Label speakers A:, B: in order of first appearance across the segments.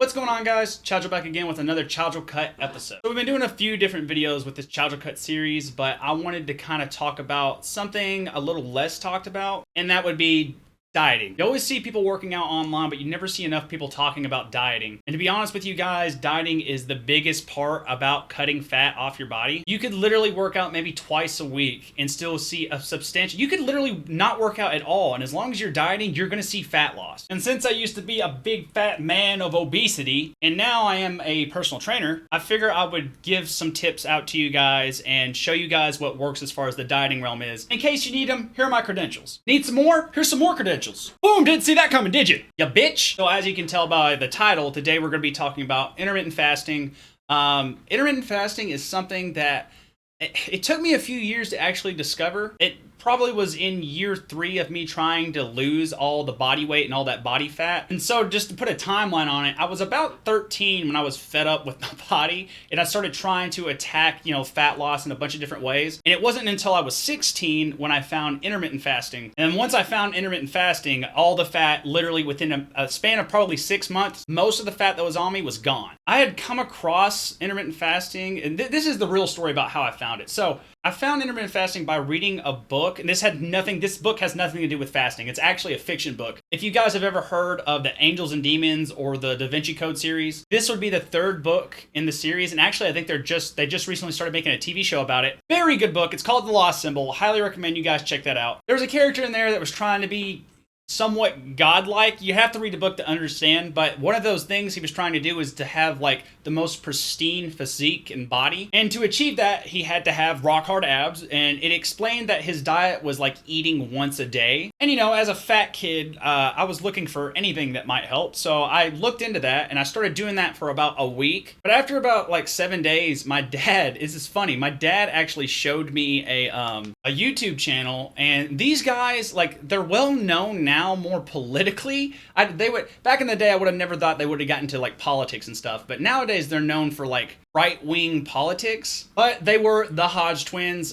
A: What's going on, guys? Chowdro back again with another Chowdro Cut episode. So we've been doing a few different videos with this Chowdro Cut series, but I wanted to kind of talk about something a little less talked about, and that would be dieting. You always see people working out online, but you never see enough people talking about dieting. And to be honest with you guys, dieting is the biggest part about cutting fat off your body. You could literally work out maybe twice a week and still see a substantial, you could literally not work out at all. And as long as you're dieting, you're going to see fat loss. And since I used to be a big fat man of obesity, and now I am a personal trainer, I figure I would give some tips out to you guys and show you guys what works as far as the dieting realm is. In case you need them, here are my credentials. Need some more? Here's some more credentials. Boom, didn't see that coming, did you? Ya bitch. So as you can tell by the title, today we're going to be talking about intermittent fasting. Intermittent fasting is something that it took me a few years to actually discover. It probably was in year 3 of me trying to lose all the body weight and all that body fat. And so just to put a timeline on it, I was about 13 when I was fed up with my body and I started trying to attack, fat loss in a bunch of different ways. And it wasn't until I was 16 when I found intermittent fasting. And once I found intermittent fasting, all the fat literally within a span of probably 6 months, most of the fat that was on me was gone. I had come across intermittent fasting, and this is the real story about how I found it. So I found intermittent fasting by reading a book, and this book has nothing to do with fasting. It's actually a fiction book. If you guys have ever heard of the Angels and Demons or the Da Vinci Code series, this would be the 3rd book in the series, and actually I think they just recently started making a TV show about it. Very good book. It's called The Lost Symbol. Highly recommend you guys check that out. There was a character in there that was trying to be somewhat godlike. You have to read the book to understand, but one of those things he was trying to do is to have like the most pristine physique and body, and to achieve that he had to have rock hard abs. And it explained that his diet was like eating once a day. And as a fat kid, I was looking for anything that might help, so I looked into that and I started doing that for about a week. But after about like 7 days, my dad actually showed me a YouTube channel, and these guys, like, they're well known now more politically. Back in the day, I would have never thought they would have gotten into like politics and stuff, but nowadays they're known for like right-wing politics. But they were the Hodge twins.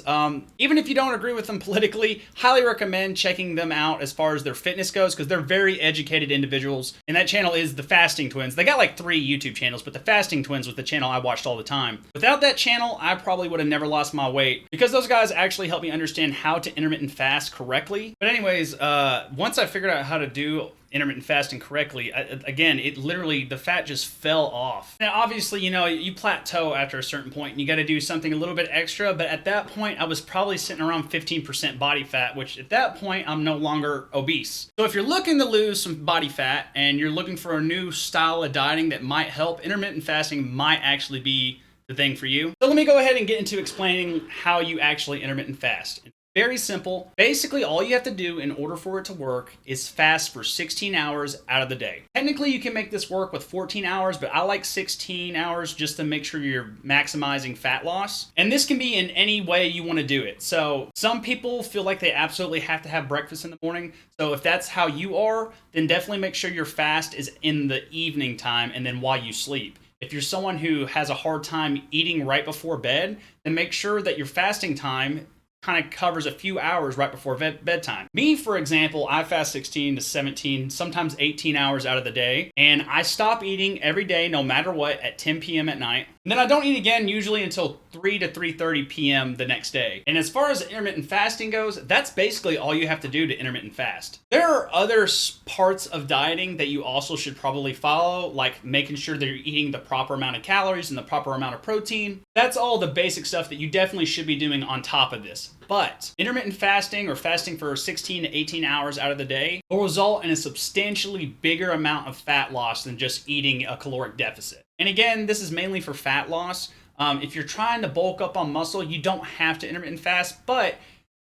A: Even if you don't agree with them politically, highly recommend checking them out as far as their fitness goes, because they're very educated individuals. And that channel is the Fasting Twins. They got like 3 YouTube channels, but the Fasting Twins was the channel I watched all the time. Without that channel, I probably would have never lost my weight, because those guys actually helped me understand how to intermittent fast correctly. But anyways, once I figured out how to do intermittent fasting correctly, again, the fat just fell off. Now, obviously, you plateau after a certain point and you got to do something a little bit extra, but at that point, I was probably sitting around 15% body fat, which at that point, I'm no longer obese. So if you're looking to lose some body fat and you're looking for a new style of dieting that might help, intermittent fasting might actually be the thing for you. So let me go ahead and get into explaining how you actually intermittent fast. Very simple. Basically, all you have to do in order for it to work is fast for 16 hours out of the day. Technically, you can make this work with 14 hours, but I like 16 hours just to make sure you're maximizing fat loss. And this can be in any way you want to do it. So some people feel like they absolutely have to have breakfast in the morning. So if that's how you are, then definitely make sure your fast is in the evening time and then while you sleep. If you're someone who has a hard time eating right before bed, then make sure that your fasting time kind of covers a few hours right before bedtime. Me, for example, I fast 16 to 17, sometimes 18 hours out of the day, and I stop eating every day, no matter what, at 10 p.m. at night. And then I don't eat again usually until 3 to 3:30 p.m. the next day. And as far as intermittent fasting goes, that's basically all you have to do to intermittent fast. There are other parts of dieting that you also should probably follow, like making sure that you're eating the proper amount of calories and the proper amount of protein. That's all the basic stuff that you definitely should be doing on top of this. But intermittent fasting, or fasting for 16 to 18 hours out of the day, will result in a substantially bigger amount of fat loss than just eating a caloric deficit. And again, this is mainly for fat loss. If you're trying to bulk up on muscle, you don't have to intermittent fast, but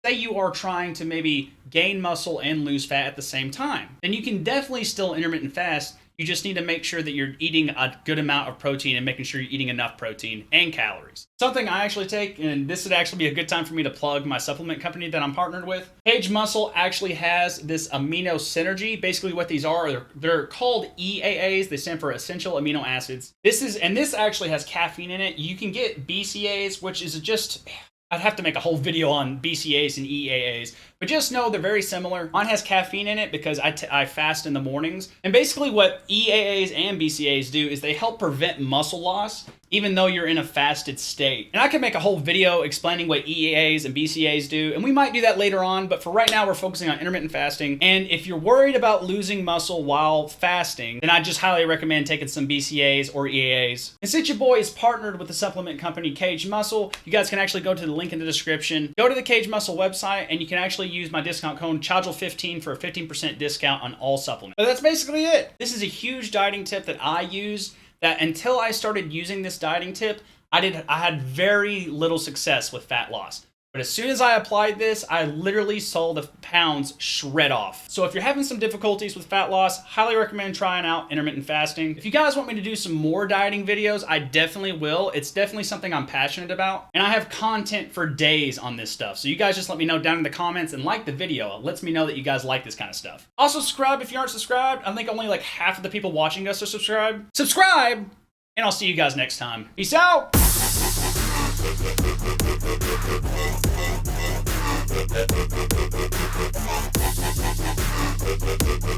A: say you are trying to maybe gain muscle and lose fat at the same time, then you can definitely still intermittent fast. You just need to make sure that you're eating a good amount of protein and making sure you're eating enough protein and calories. Something I actually take, and this would actually be a good time for me to plug my supplement company that I'm partnered with. Page Muscle actually has this Amino Synergy. Basically what these are, they're called EAAs. They stand for Essential Amino Acids. This actually has caffeine in it. You can get BCAAs, which is just I'd have to make a whole video on BCAAs and EAAs, but just know they're very similar. Mine has caffeine in it because I fast in the mornings. And basically what EAAs and BCAAs do is they help prevent muscle loss even though you're in a fasted state. And I could make a whole video explaining what EAAs and BCAAs do, and we might do that later on, but for right now we're focusing on intermittent fasting. And if you're worried about losing muscle while fasting, then I just highly recommend taking some BCAAs or EAAs. And since your boy is partnered with the supplement company Cage Muscle, you guys can actually go to the link in the description. Go to the Cage Muscle website and you can actually use my discount code CHADGEL15 for a 15% discount on all supplements. But that's basically it. This is a huge dieting tip that I use that until I started using this dieting tip, I had very little success with fat loss. But as soon as I applied this, I literally saw the pounds shred off. So if you're having some difficulties with fat loss, highly recommend trying out intermittent fasting. If you guys want me to do some more dieting videos, I definitely will. It's definitely something I'm passionate about. And I have content for days on this stuff. So you guys just let me know down in the comments and like the video. It lets me know that you guys like this kind of stuff. Also subscribe if you aren't subscribed. I think only like half of the people watching us are subscribed. Subscribe! And I'll see you guys next time. Peace out!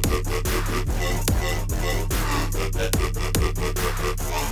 B: Thank you.